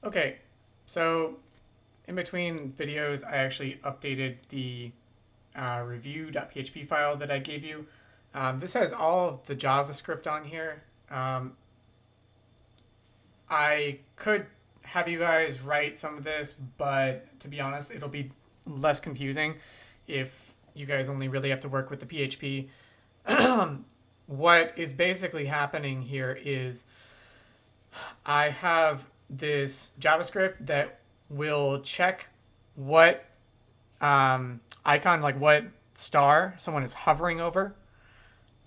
Okay, so in between videos, I actually updated the review.php file that I gave you. This has all of the JavaScript on here. Um, I could have you guys write some of this, but to be honest, it'll be less confusing if you guys only really have to work with the PHP. What is basically happening here is I have this JavaScript that will check what icon, like what star someone is hovering over,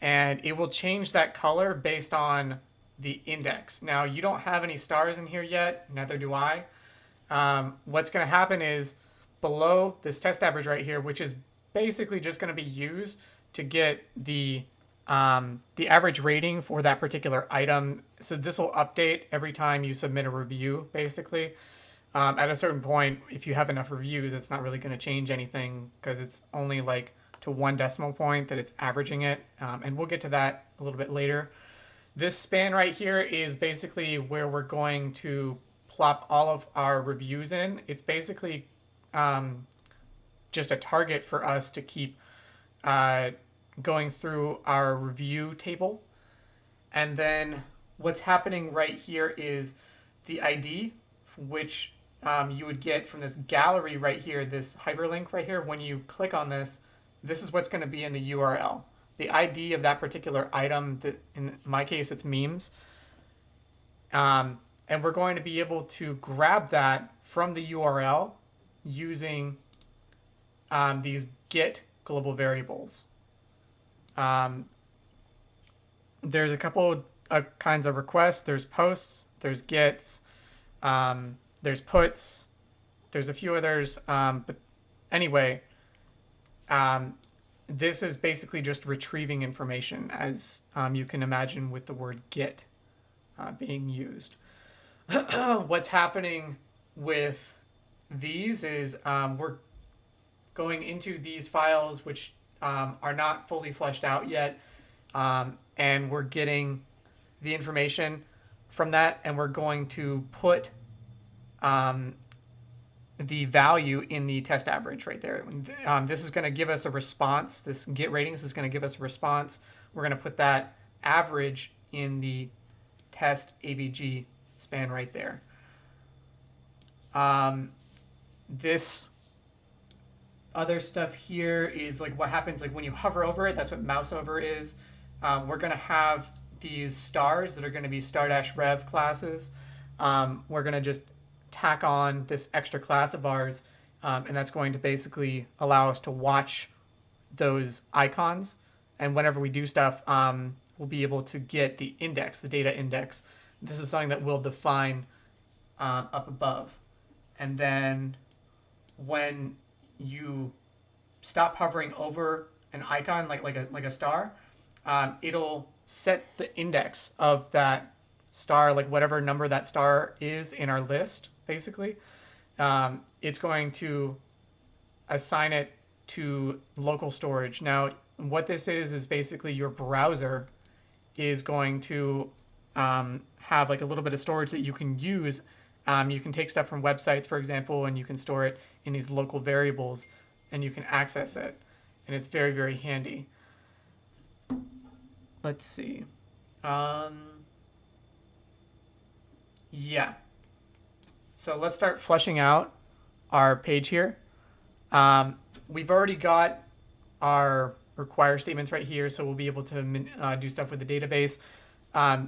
and it will change that color based on the index. Now, you don't have any stars in here yet, neither do I. What's going to happen is below this test average right here, which is basically just going to be used to get the average rating for that particular item. So this will update every time you submit a review, basically. At a certain point, if you have enough reviews, it's not really going to change anything because it's only like to one decimal point that it's averaging it. And we'll get to that a little bit later. This span right here is basically where we're going to plop all of our reviews in. It's basically just a target for us to keep uh, going through our review table. And then what's happening right here is the ID, which you would get from this gallery right here, this hyperlink right here. When you click on this, this is what's going to be in the URL. The ID of that particular item, that in my case, it's memes. And we're going to be able to grab that from the URL using these get global variables. There's a couple of kinds of requests. There's posts, there's gets, there's puts, there's a few others. But anyway, this is basically just retrieving information, as you can imagine with the word get being used. What's happening with these is we're going into these files, which are not fully fleshed out yet, and we're getting the information from that, and we're going to put the value in the test average right there. This is going to give us a response. This get ratings is going to give us a response. We're going to put that average in the test AVG span right there. This other stuff here is like what happens like when you hover over it. That's what mouse over is. We're going to have these stars that are going to be star-rev classes. We're going to just tack on this extra class of ours, and that's going to basically allow us to watch those icons. And whenever we do stuff, we'll be able to get the index, the data index. This is something that we'll define up above. And then when you stop hovering over an icon like a star, it'll set the index of that star, like whatever number that star is in our list, basically. It's going to assign it to local storage. Now, what this is basically your browser is going to have like a little bit of storage that you can use. You can take stuff from websites, for example, and you can store it in these local variables, and you can access it. And it's very, very handy. Let's see. Yeah. So let's start fleshing out our page here. We've already got our require statements right here, so we'll be able to do stuff with the database.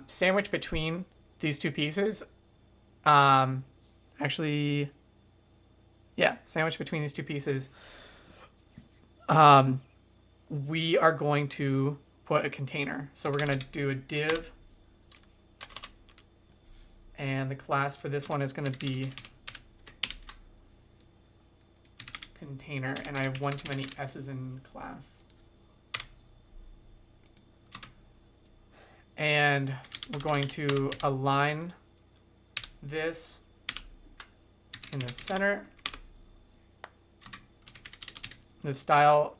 Sandwich between these two pieces. Actually, yeah, sandwich between these two pieces. We are going to put a container. So we're going to do a div, and the class for this one is going to be container, and I have one too many S's in class. And we're going to align this in the center. The style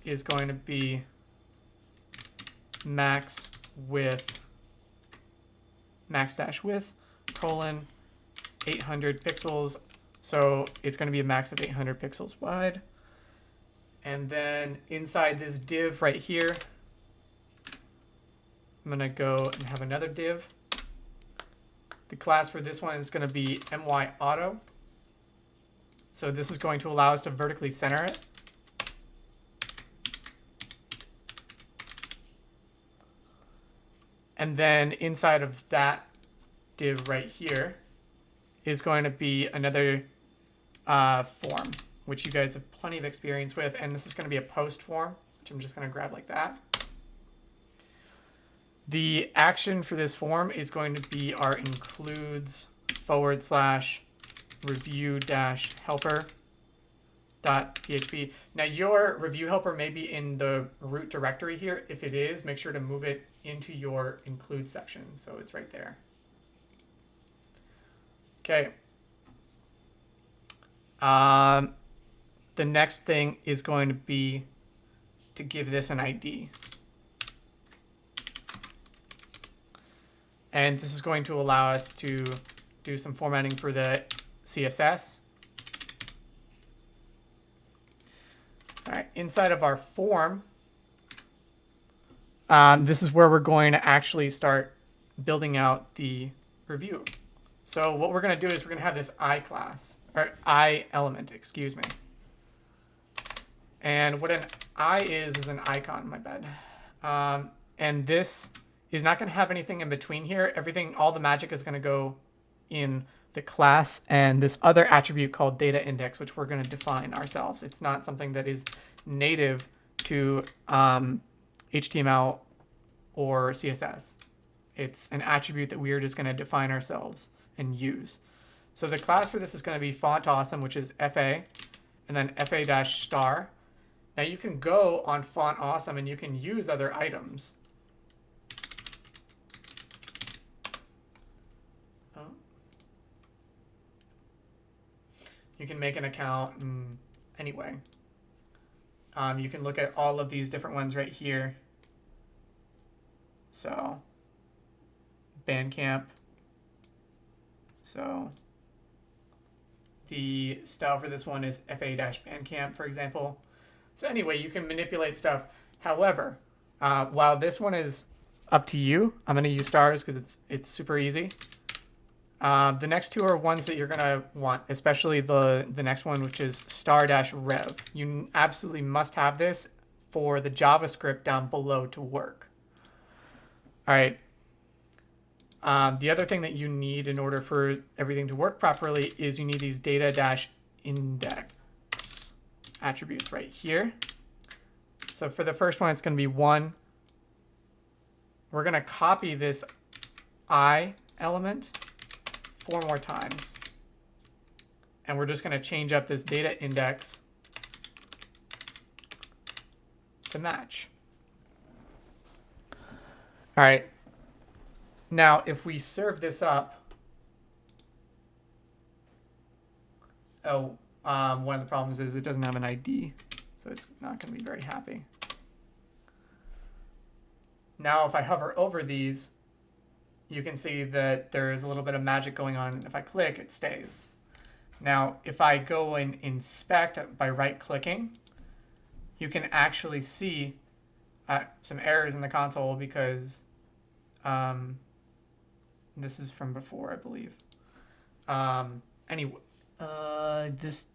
is going to be max dash width, colon, 800 pixels. So it's going to be a max of 800 pixels wide. And then inside this div right here, I'm going to go and have another div. The class for this one is going to be MYAuto. So this is going to allow us to vertically center it. And then inside of that div right here is going to be another form, which you guys have plenty of experience with. And this is going to be a post form, which I'm just going to grab like that. The action for this form is going to be our includes /review-helper.php. Now your review helper may be in the root directory here. If it is, make sure to move it into your include section. So it's right there. Okay. The next thing is going to be to give this an ID. And this is going to allow us to do some formatting for the CSS. All right, inside of our form, this is where we're going to actually start building out the review. So what we're going to do is we're going to have this I class, or I element, excuse me. And what an I is an icon, my bad. And this is not going to have anything in between here. Everything, all the magic is going to go in the class and this other attribute called data index, which we're going to define ourselves. It's not something that is native to HTML or CSS. It's an attribute that we are just going to define ourselves and use. So the class for this is going to be font awesome, which is FA, and then FA-star. Now you can go on font awesome and you can use other items. You can make an account anyway. You can look at all of these different ones right here. So Bandcamp. So the style for this one is FA-Bandcamp, for example. So anyway, you can manipulate stuff. However, while this one is up to you, I'm going to use stars because it's super easy. The next two are ones that you're going to want, especially the next one, which is star-rev. You absolutely must have this for the JavaScript down below to work. All right. The other thing that you need in order for everything to work properly is you need these data-index attributes right here. So for the first one, it's going to be 1. We're going to copy this I element 4 more times. And we're just going to change up this data index to match. All right. Now, if we serve this up, one of the problems is it doesn't have an ID, so it's not going to be very happy. Now, if I hover over these, you can see that there's a little bit of magic going on. If I click, it stays. Now, if I go and inspect by right-clicking, you can actually see some errors in the console because this is from before, I believe. Anyway, this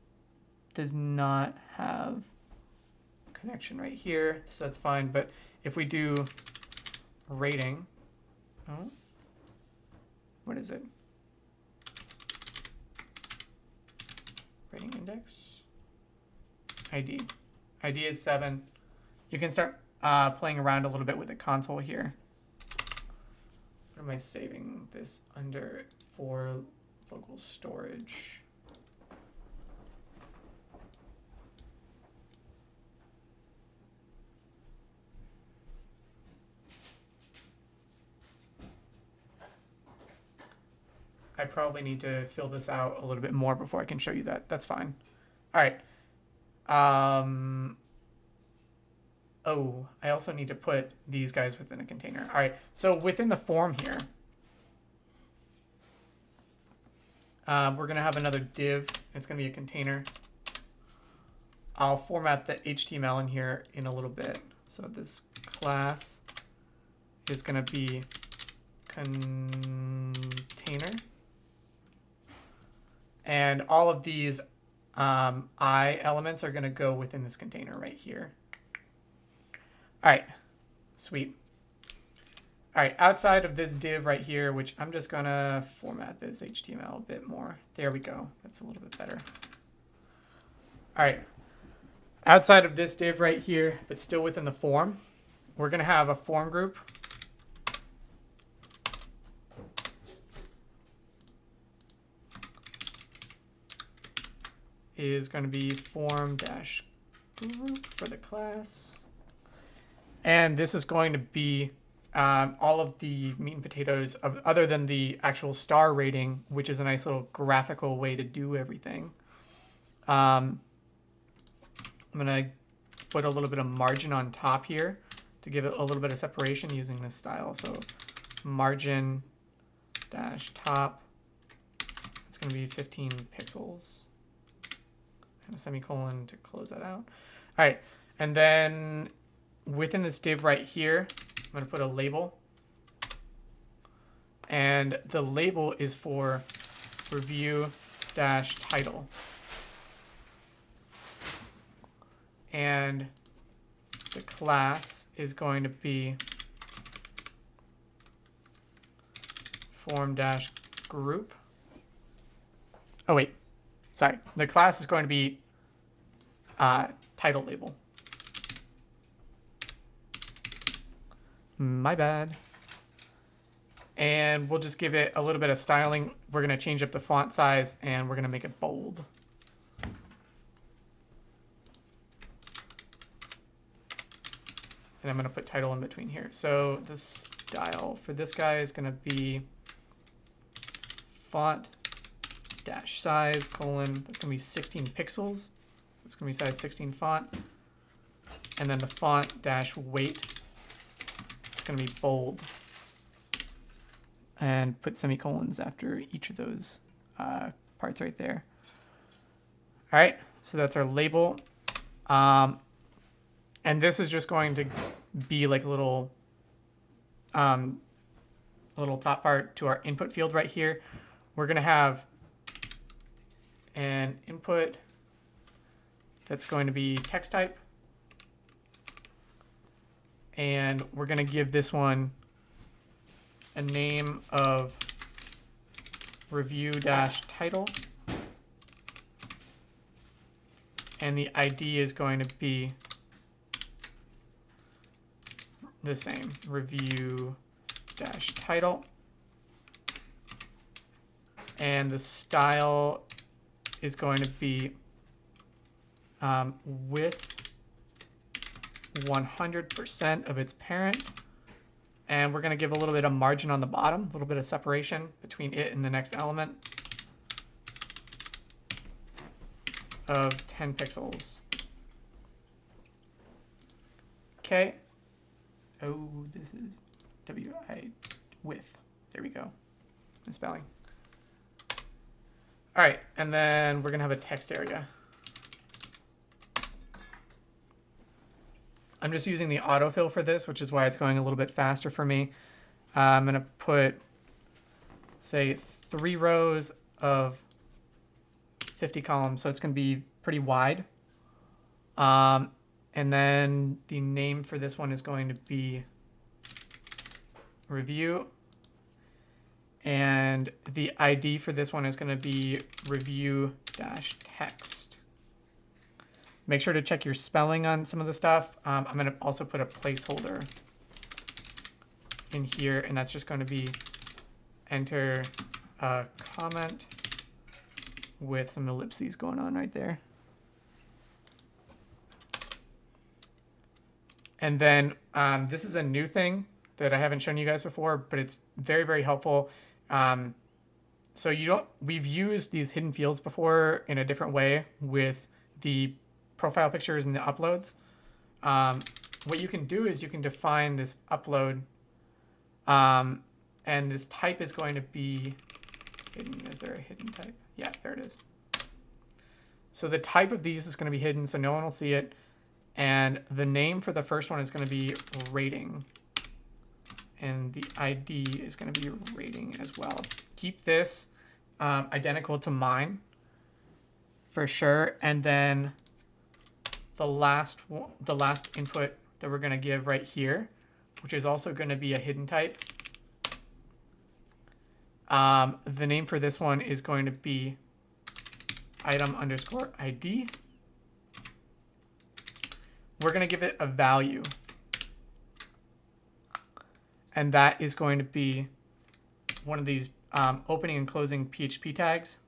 does not have connection right here, so that's fine. But if we do rating, what is it? Rating index? ID. ID is 7. You can start playing around a little bit with the console here. What am I saving this under for local storage? I probably need to fill this out a little bit more before I can show you that. That's fine. All right. Oh, I also need to put these guys within a container. All right. So within the form here, we're going to have another div. It's going to be a container. I'll format the HTML in here in a little bit. So this class is going to be container. And all of these I elements are going to go within this container right here. All right, sweet. All right, outside of this div right here, which I'm just going to format this HTML a bit more. There we go. That's a little bit better. All right. Outside of this div right here, but still within the form, we're going to have a form group. Is going to be form-group for the class. And this is going to be all of the meat and potatoes of other than the actual star rating, which is a nice little graphical way to do everything. I'm going to put a little bit of margin on top here to give it a little bit of separation using this style. So margin dash top, it's going to be 15 pixels. And a semicolon to close that out. All right, and then within this div right here, I'm going to put a label. And the label is for review dash title. And the class is going to be form dash group. Oh, wait. Sorry, the class is going to be title label. My bad. And we'll just give it a little bit of styling. We're going to change up the font size and we're going to make it bold. And I'm going to put title in between here. So the style for this guy is going to be font dash size colon, that's going to be 16 pixels. It's going to be size 16 font. And then the font dash weight, it's going to be bold. And put semicolons after each of those parts right there. All right, so that's our label. And this is just going to be like a little top part to our input field right here. We're going to have an input that's going to be text type. And we're going to give this one a name of review dash title. And the ID is going to be the same, review dash title. And the style is going to be width 100% of its parent. And we're going to give a little bit of margin on the bottom, a little bit of separation between it and the next element of 10 pixels. Okay. Oh, this is WI width. There we go. Misspelling. All right, and then we're going to have a text area. I'm just using the autofill for this, which is why it's going a little bit faster for me. I'm going to put, say, 3 rows of 50 columns, so it's going to be pretty wide. And then the name for this one is going to be review. And the ID for this one is going to be review-text. Make sure to check your spelling on some of the stuff. I'm going to also put a placeholder in here, and that's just going to be enter a comment with some ellipses going on right there. And then this is a new thing that I haven't shown you guys before, but it's very, very helpful. So we've used these hidden fields before in a different way with the profile pictures and the uploads. What you can do is you can define this upload, and this type is going to be hidden. Is there a hidden type? Yeah, there it is. So the type of these is going to be hidden, so no one will see it. And the name for the first one is going to be rating. And the ID is going to be rating as well. Keep this identical to mine for sure. And then the last input that we're going to give right here, which is also going to be a hidden type. The name for this one is going to be item_ID. We're going to give it a value. And that is going to be one of these opening and closing PHP tags.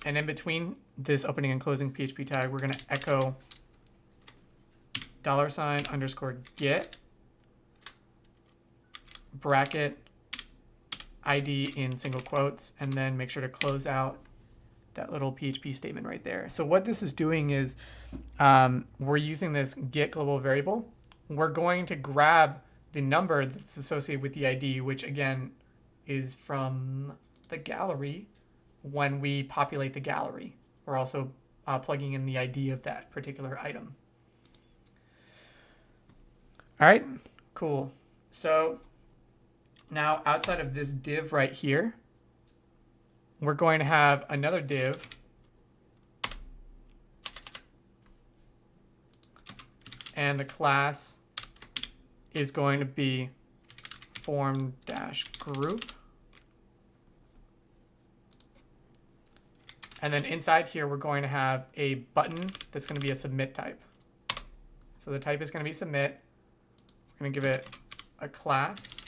And in between this opening and closing PHP tag, we're going to echo $_get bracket ID in single quotes, and then make sure to close out that little PHP statement right there. So what this is doing is we're using this get global variable. We're going to grab the number that's associated with the ID, which again is from the gallery. When we populate the gallery, we're also plugging in the ID of that particular item. All right, cool. So now outside of this div right here, we're going to have another div and the class is going to be form-group. And then inside here, we're going to have a button that's going to be a submit type. So the type is going to be submit. We're going to give it a class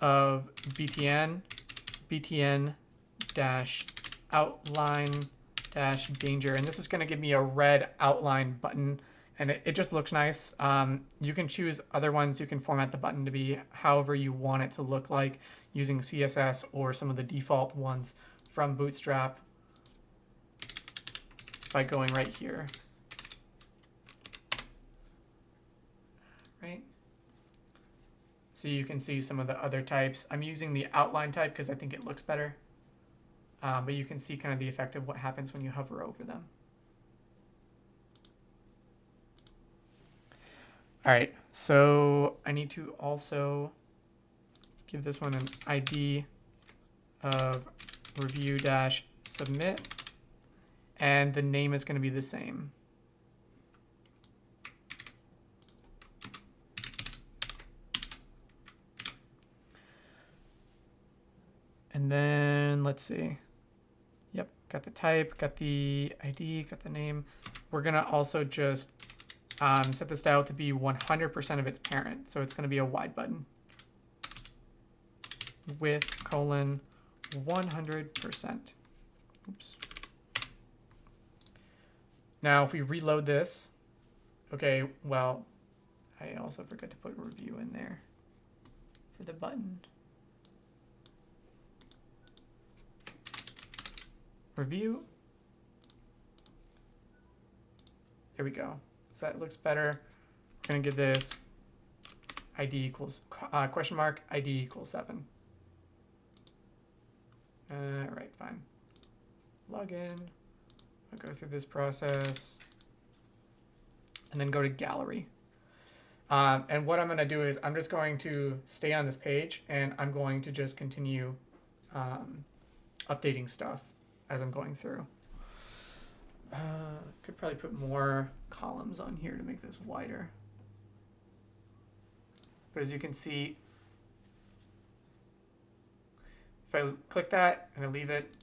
of btn-outline-danger. And this is going to give me a red outline button. And it just looks nice. You can choose other ones. You can format the button to be however you want it to look like using CSS or some of the default ones from Bootstrap by going right here. Right? So you can see some of the other types. I'm using the outline type because I think it looks better. But you can see kind of the effect of what happens when you hover over them. All right, so I need to also give this one an ID of review-submit, and the name is going to be the same. And then let's see. Yep, got the type, got the ID, got the name. We're going to also just set the style to be 100% of its parent. So it's going to be a wide button with colon 100%. Oops. Now, if we reload this, okay, well, I also forgot to put review in there for the button. Review. There we go. So that looks better. We're going to give this ID equals question mark ID equals 7. Right, fine. Login. I'll go through this process and then go to gallery. And what I'm going to do is I'm just going to stay on this page and I'm going to just continue updating stuff as I'm going through. Could probably put more columns on here to make this wider. But as you can see, if I click that and I leave it,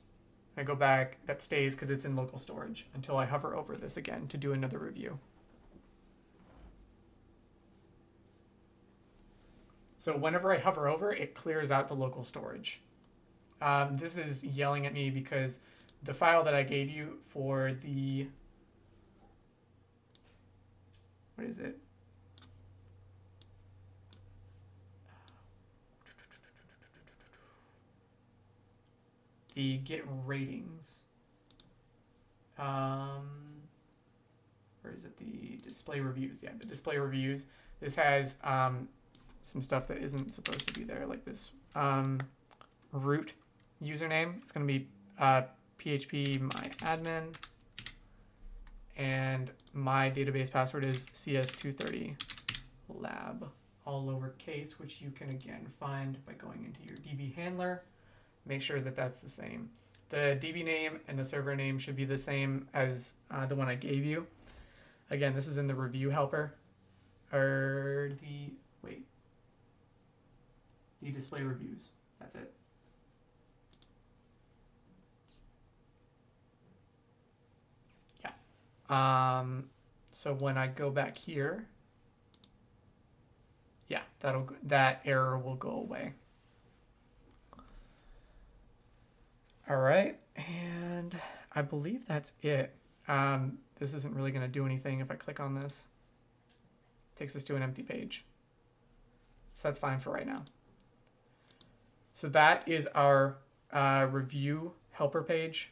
and I go back, that stays because it's in local storage until I hover over this again to do another review. So whenever I hover over, it clears out the local storage. This is yelling at me because the file that I gave you for the, what is it? The get ratings. Where is it? The display reviews. Yeah, the display reviews. This has some stuff that isn't supposed to be there, like this root username. It's going to be PHP my admin, and my database password is CS230 lab, all lowercase, which you can again find by going into your DB handler. Make sure that that's the same. The DB name and the server name should be the same as the one I gave you. Again, this is in the review helper, or the display reviews. That's it. Yeah. So when I go back here, yeah, that error will go away. All right, and I believe that's it. This isn't really going to do anything if I click on this. It takes us to an empty page. So that's fine for right now. So that is our review helper page.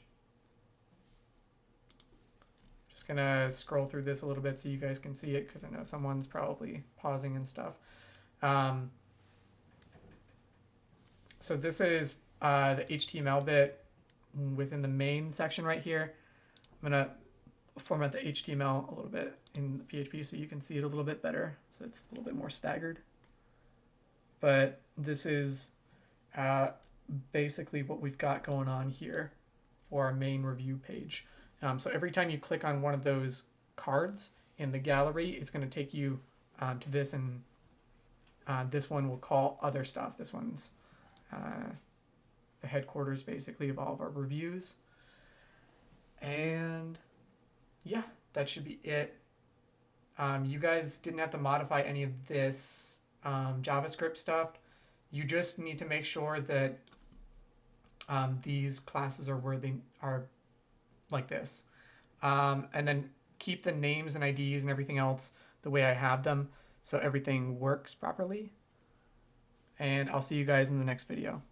Just going to scroll through this a little bit so you guys can see it, because I know someone's probably pausing and stuff. So this is the HTML bit within the main section right here. I'm going to format the HTML a little bit in the PHP so you can see it a little bit better, so it's a little bit more staggered. But this is basically what we've got going on here for our main review page. So every time you click on one of those cards in the gallery, it's going to take you to this, and this one will call other stuff. This one's the headquarters basically of all of our reviews. And yeah, that should be it. You guys didn't have to modify any of this JavaScript stuff. You just need to make sure that these classes are where they are like this. And then keep the names and IDs and everything else the way I have them so everything works properly. And I'll see you guys in the next video.